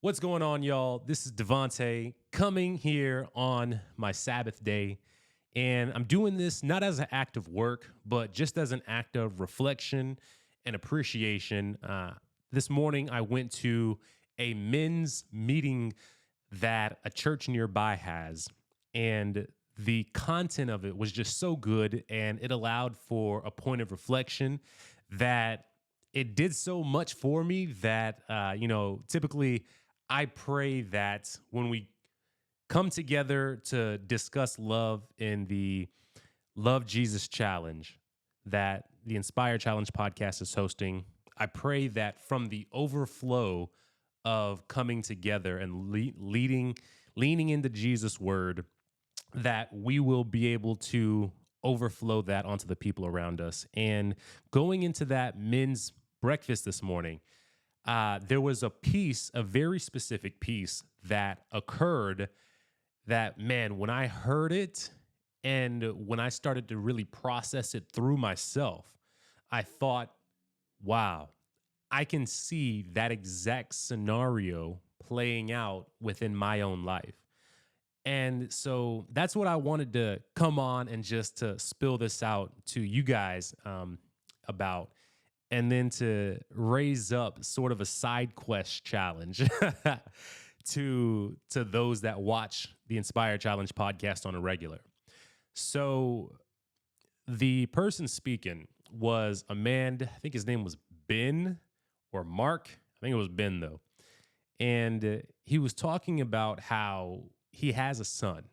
What's going on, y'all? This is Devontae coming here on my Sabbath day. And I'm doing this not as an act of work, but just as an act of reflection and appreciation. This morning, I went to a men's meeting that a church nearby has. And the content of it was just so good. And it allowed for a point of reflection that it did so much for me that, typically I pray that when we come together to discuss love in the Love Jesus Challenge that the Inspire Challenge podcast is hosting, I pray that from the overflow of coming together and leaning into Jesus' word, that we will be able to overflow that onto the people around us. And going into that men's breakfast this morning, there was a very specific piece that occurred that, man, when I heard it and when I started to really process it through myself, I thought, wow, I can see that exact scenario playing out within my own life. And so that's what I wanted to come on and just to spill this out to you guys about, and then to raise up sort of a side quest challenge to those that watch the Inspire Challenge podcast on a regular. So the person speaking was a man, I think his name was Ben or Mark. I think it was Ben though. And he was talking about how he has a son,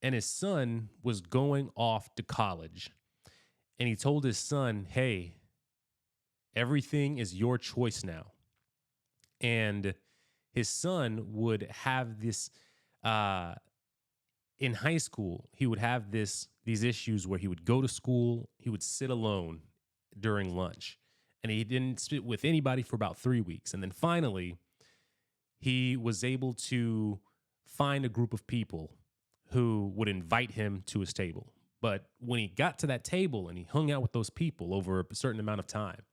and his son was going off to college. And he told his son, hey, everything is your choice now. And his son would have this, in high school, he would have these issues where he would go to school, he would sit alone during lunch, and he didn't sit with anybody for about 3 weeks. And then finally, he was able to find a group of people who would invite him to his table. But when he got to that table and he hung out with those people over a certain amount of time,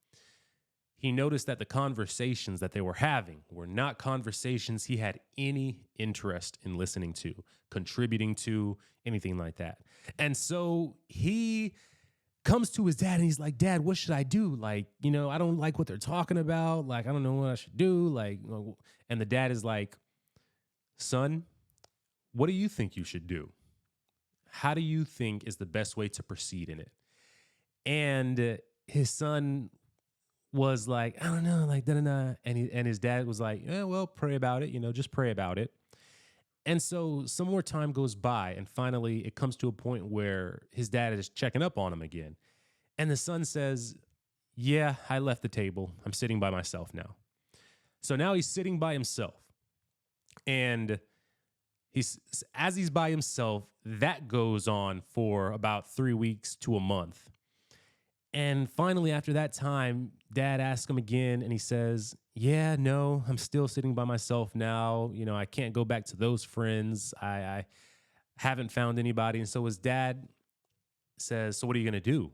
he noticed that the conversations that they were having were not conversations he had any interest in listening to, contributing to, anything like that. And so he comes to his dad and he's like, Dad, what should I do? Like, I don't like what they're talking about. Like, I don't know what I should do. Like, and the dad is like, son, what do you think you should do? How do you think is the best way to proceed in it? And his son was like, I don't know, like, da-da-da. And his dad was like, well, pray about it, just pray about it. And so some more time goes by, and finally it comes to a point where his dad is checking up on him again. And the son says, yeah, I left the table. I'm sitting by myself now. So now he's sitting by himself. And as he's by himself, that goes on for about 3 weeks to a month. And finally, after that time, Dad asks him again, and he says, yeah, no, I'm still sitting by myself now. I can't go back to those friends. I haven't found anybody. And so his dad says, so what are you going to do?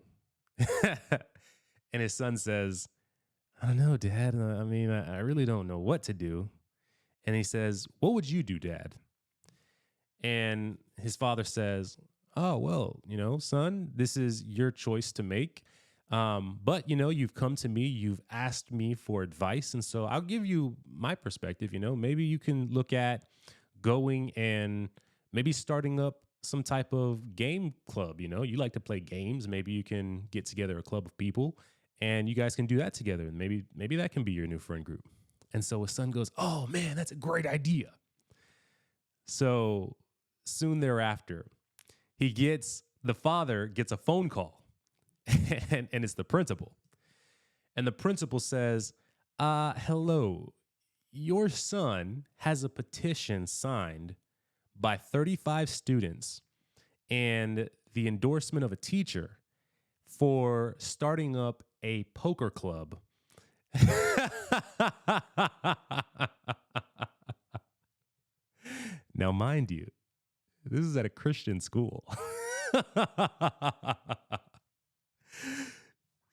And his son says, I don't know, Dad. I really don't know what to do. And he says, what would you do, Dad? And his father says, oh, well, son, this is your choice to make. But, you've come to me, you've asked me for advice. And so I'll give you my perspective. Maybe you can look at going and maybe starting up some type of game club. You like to play games. Maybe you can get together a club of people and you guys can do that together. And maybe that can be your new friend group. And so his son goes, oh man, that's a great idea. So soon thereafter, the father gets a phone call. And it's the principal. And the principal says, hello, your son has a petition signed by 35 students and the endorsement of a teacher for starting up a poker club. Now, mind you, this is at a Christian school.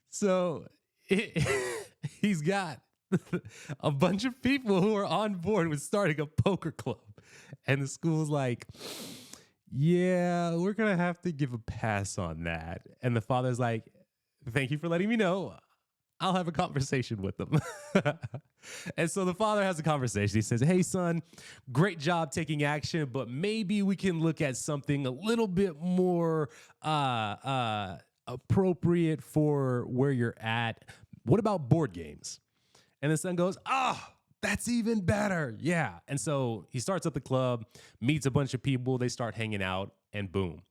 So he's got a bunch of people who are on board with starting a poker club. And the school's like, yeah, we're going to have to give a pass on that. And the father's like, thank you for letting me know. I'll have a conversation with them. And so the father has a conversation. He says, hey, son, great job taking action, but maybe we can look at something a little bit more appropriate for where you're at. What about board games? And the son goes, that's even better. Yeah. And so he starts up the club, meets a bunch of people. They start hanging out, and boom.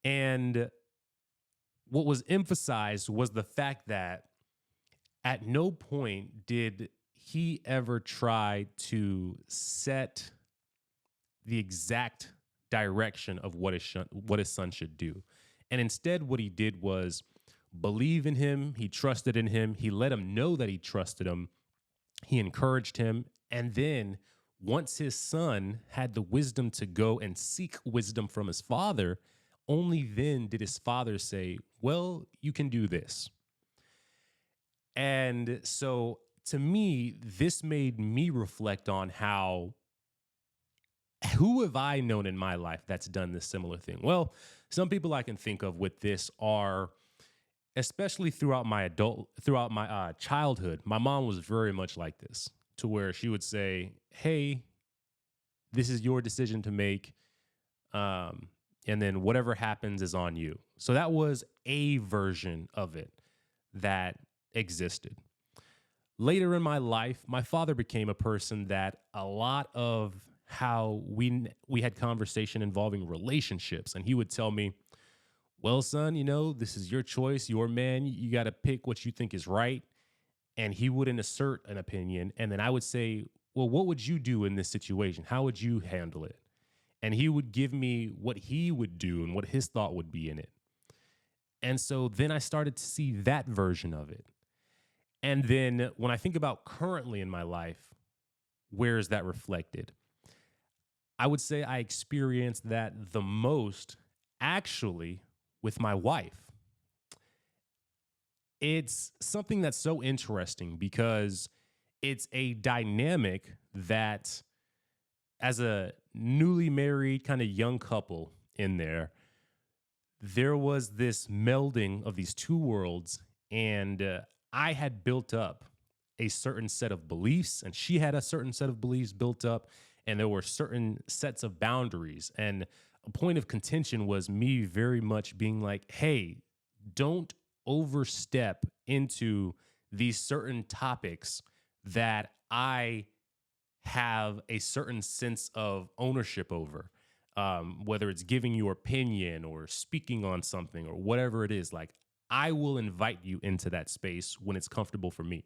And what was emphasized was the fact that at no point did he ever try to set the exact direction of what his son should do. And instead, what he did was believe in him. He trusted in him. He let him know that he trusted him. He encouraged him. And then once his son had the wisdom to go and seek wisdom from his father, only then did his father say, well, you can do this. And so to me, this made me reflect on who have I known in my life that's done this similar thing? Well, some people I can think of with this are, especially throughout my childhood, my mom was very much like this, to where she would say, hey, this is your decision to make. And then whatever happens is on you. So that was a version of it that existed. Later in my life, my father became a person that a lot of how we had conversation involving relationships. And he would tell me, well, son, this is your choice, your man. You got to pick what you think is right. And he wouldn't assert an opinion. And then I would say, well, what would you do in this situation? How would you handle it? And he would give me what he would do and what his thought would be in it. And so then I started to see that version of it. And then when I think about currently in my life, where is that reflected? I would say I experienced that the most actually with my wife. It's something that's so interesting because it's a dynamic that, as a newly married kind of young couple in there was this melding of these two worlds. And I had built up a certain set of beliefs, and she had a certain set of beliefs built up, and there were certain sets of boundaries. And a point of contention was me very much being like, hey, don't overstep into these certain topics that I have a certain sense of ownership over, whether it's giving your opinion or speaking on something or whatever it is. Like, I will invite you into that space when it's comfortable for me.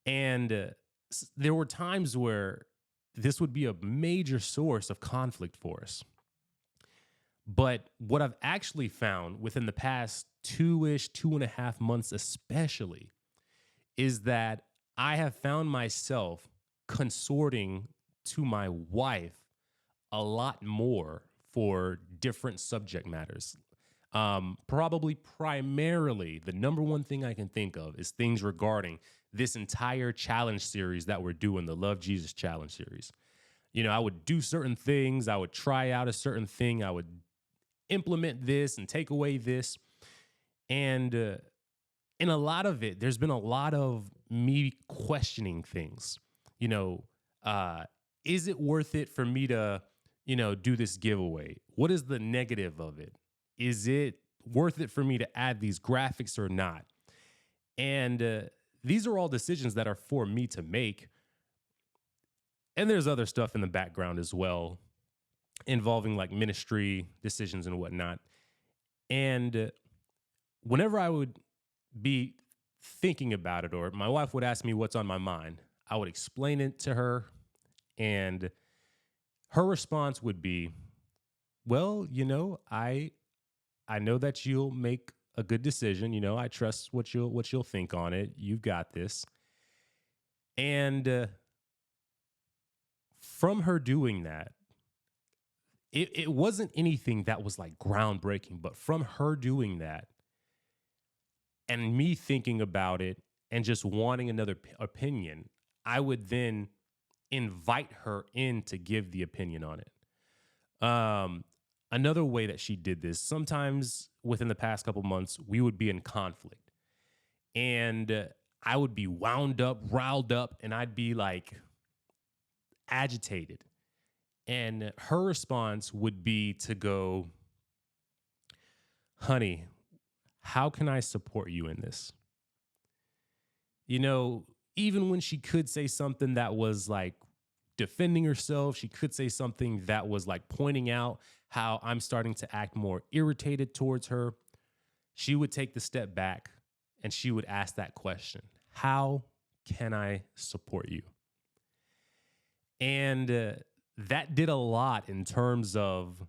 And there were times where this would be a major source of conflict for us. But what I've actually found within the past 2.5 months, especially, is that I have found myself consorting to my wife a lot more for different subject matters. Probably primarily, the number one thing I can think of is things regarding this entire challenge series that we're doing, the Love Jesus Challenge series. I would do certain things. I would try out a certain thing. I would implement this and take away this. And in a lot of it, there's been a lot of me questioning things. Is it worth it for me to, do this giveaway? What is the negative of it? Is it worth it for me to add these graphics or not? And these are all decisions that are for me to make. And there's other stuff in the background as well, involving like ministry decisions and whatnot. And whenever I would be thinking about it, or my wife would ask me what's on my mind, I would explain it to her. And her response would be, well, I know that you'll make a good decision. I trust what you'll think on it. You've got this. And from her doing that, it wasn't anything that was like groundbreaking, but from her doing that and me thinking about it and just wanting another opinion, I would then invite her in to give the opinion on it. Another way that she did this, sometimes within the past couple months, we would be in conflict, and I would be wound up, riled up, and I'd be like agitated. And her response would be to go, honey, how can I support you in this? You know, even when she could say something that was like defending herself, she could say something that was like pointing out how I'm starting to act more irritated towards her. She would take the step back and she would ask that question: how can I support you? And that did a lot in terms of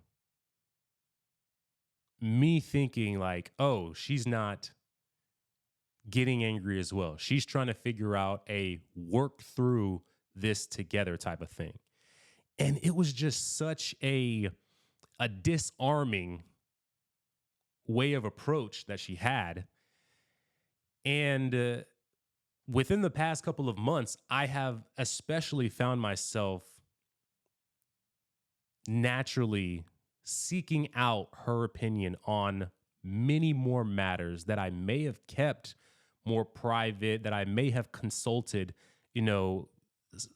me thinking, like, oh, she's not getting angry as well. She's trying to figure out a work through this together type of thing. And it was just such a disarming way of approach that she had. And within the past couple of months, I have especially found myself naturally seeking out her opinion on many more matters that I may have kept more private, that I may have consulted, you know,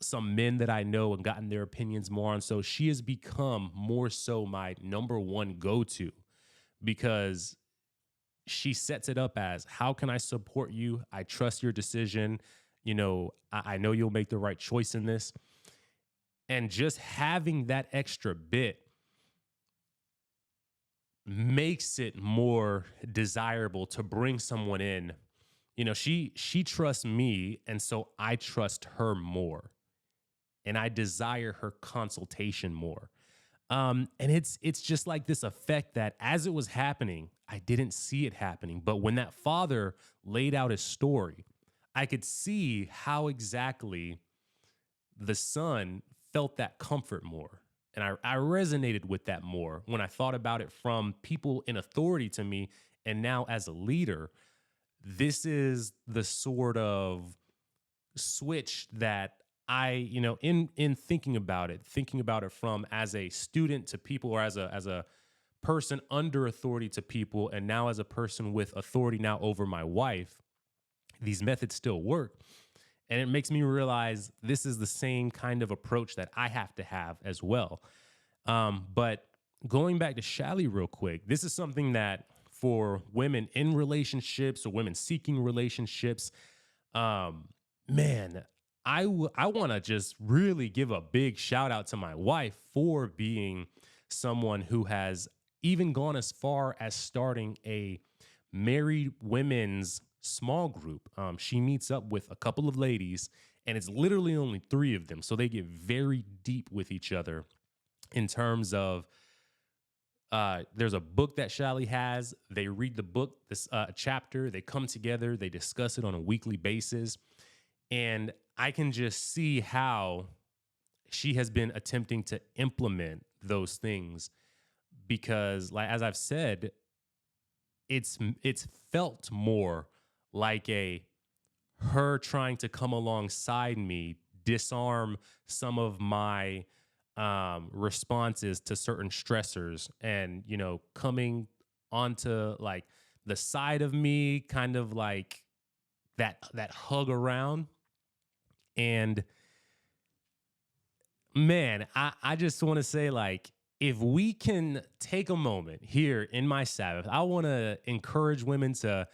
some men that I know and gotten their opinions more on. So she has become more so my number one go to, because she sets it up as, how can I support you? I trust your decision. You know, I know you'll make the right choice in this. And just having that extra bit makes it more desirable to bring someone in. You know, she trusts me, and so I trust her more, and I desire her consultation more. And it's just like this effect that as it was happening, I didn't see it happening. But when that father laid out his story, I could see how exactly the son felt that comfort more. And I resonated with that more when I thought about it from people in authority to me. And now as a leader, this is the sort of switch that I, you know, in thinking about it from as a student to people, or as a person under authority to people, and now as a person with authority now over my wife, these methods still work. And it makes me realize this is the same kind of approach that I have to have as well. But going back to Shally real quick, this is something that for women in relationships or women seeking relationships, um, man, I want to just really give a big shout out to my wife for being someone who has even gone as far as starting a married women's small group. She meets up with a couple of ladies, and it's literally only three of them. So they get very deep with each other in terms of there's a book that Shally has. They read the book, this chapter, they come together, they discuss it on a weekly basis. And I can just see how she has been attempting to implement those things, because, like, as I've said, it's felt more like a her trying to come alongside me, disarm some of my responses to certain stressors, and, you know, coming onto like the side of me, kind of like that hug around. And man, I just want to say, like, if we can take a moment here in my Sabbath, I want to encourage women to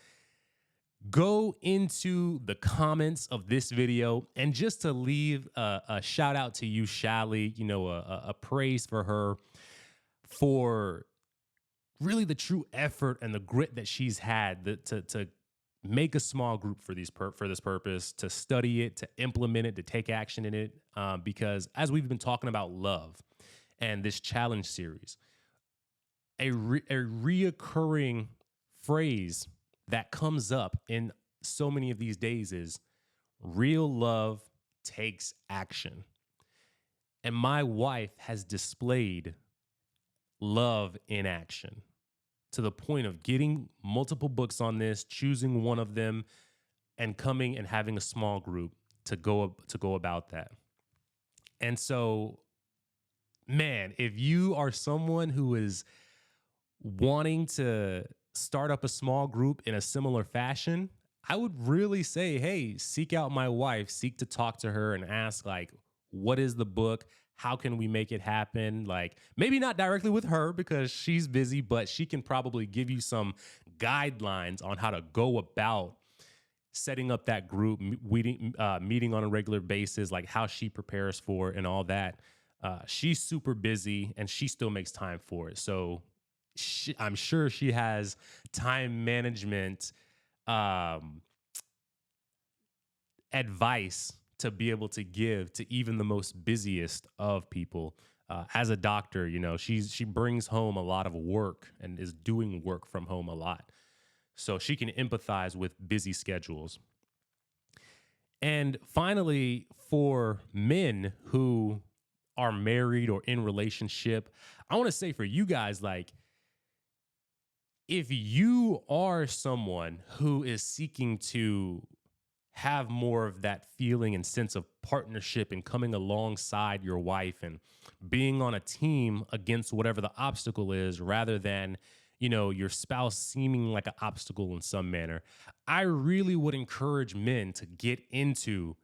go into the comments of this video and just to leave a shout out to you, Shally, you know, a praise for her for really the true effort and the grit that she's had to make a small group for for this purpose, to study it, to implement it, to take action in it. Because as we've been talking about love and this challenge series, a reoccurring phrase that comes up in so many of these days is real love takes action. And my wife has displayed love in action to the point of getting multiple books on this, choosing one of them, and coming and having a small group to go about that. And so, man, if you are someone who is wanting to start up a small group in a similar fashion, I would really say, hey, seek out my wife, seek to talk to her and ask, like, what is the book? How can we make it happen? Like, maybe not directly with her because she's busy, but she can probably give you some guidelines on how to go about setting up that group, meeting on a regular basis, like how she prepares for it and all that. She's super busy and she still makes time for it. So I'm sure she has time management um, advice to be able to give to even the most busiest of people. As a doctor, she brings home a lot of work and is doing work from home a lot. So she can empathize with busy schedules. And finally, for men who are married or in relationship, I want to say for you guys, like, if you are someone who is seeking to have more of that feeling and sense of partnership and coming alongside your wife and being on a team against whatever the obstacle is rather than your spouse seeming like an obstacle in some manner, I really would encourage men to get into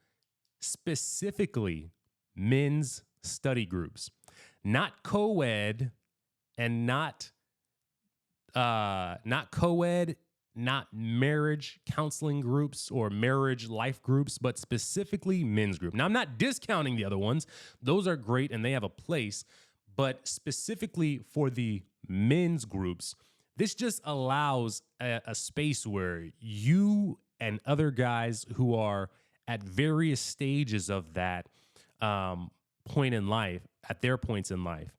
specifically men's study groups, not co-ed and not co-ed, not marriage counseling groups or marriage life groups, but specifically men's group. Now, I'm not discounting the other ones. Those are great and they have a place, but specifically for the men's groups, this just allows a space where you and other guys who are at various stages of that point in life, at their points in life,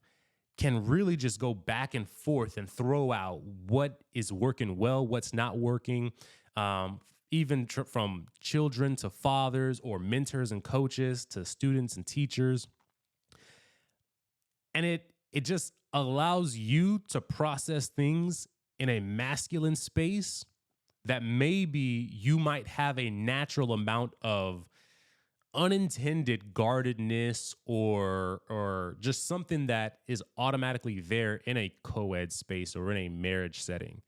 can really just go back and forth and throw out what is working well, what's not working, even from children to fathers or mentors and coaches to students and teachers. And it just allows you to process things in a masculine space that maybe you might have a natural amount of unintended guardedness or just something that is automatically there in a co-ed space or in a marriage setting.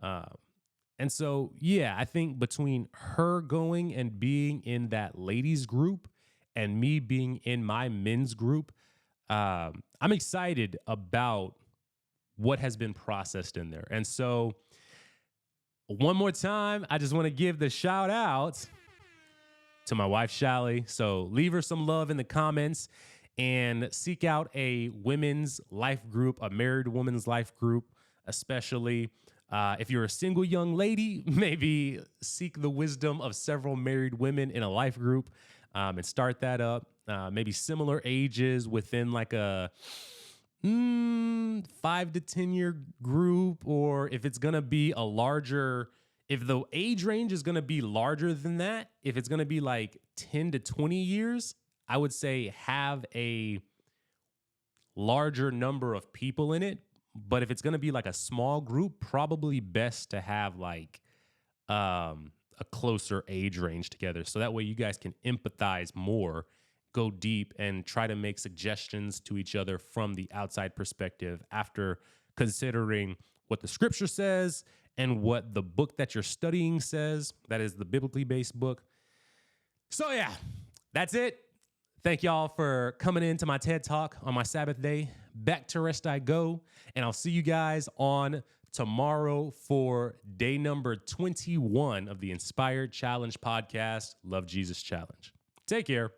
And so, yeah, I think between her going and being in that ladies group and me being in my men's group, I'm excited about what has been processed in there. And so one more time, I just want to give the shout out to my wife, Shally. So leave her some love in the comments and seek out a women's life group, a married woman's life group, especially. If you're a single young lady, maybe seek the wisdom of several married women in a life group and start that up. Maybe similar ages within like a 5 to 10 year group, or if it's going to be a larger, if the age range is going to be larger than that, if it's going to be like 10 to 20 years, I would say have a larger number of people in it. But if it's going to be like a small group, probably best to have like a closer age range together. So that way you guys can empathize more, go deep, and try to make suggestions to each other from the outside perspective after considering what the scripture says and what the book that you're studying says. That is the biblically based book. So yeah, that's it. Thank y'all for coming into my TED Talk on my Sabbath day. Back to rest I go. And I'll see you guys on tomorrow for day number 21 of the Inspired Challenge podcast, Love Jesus Challenge. Take care.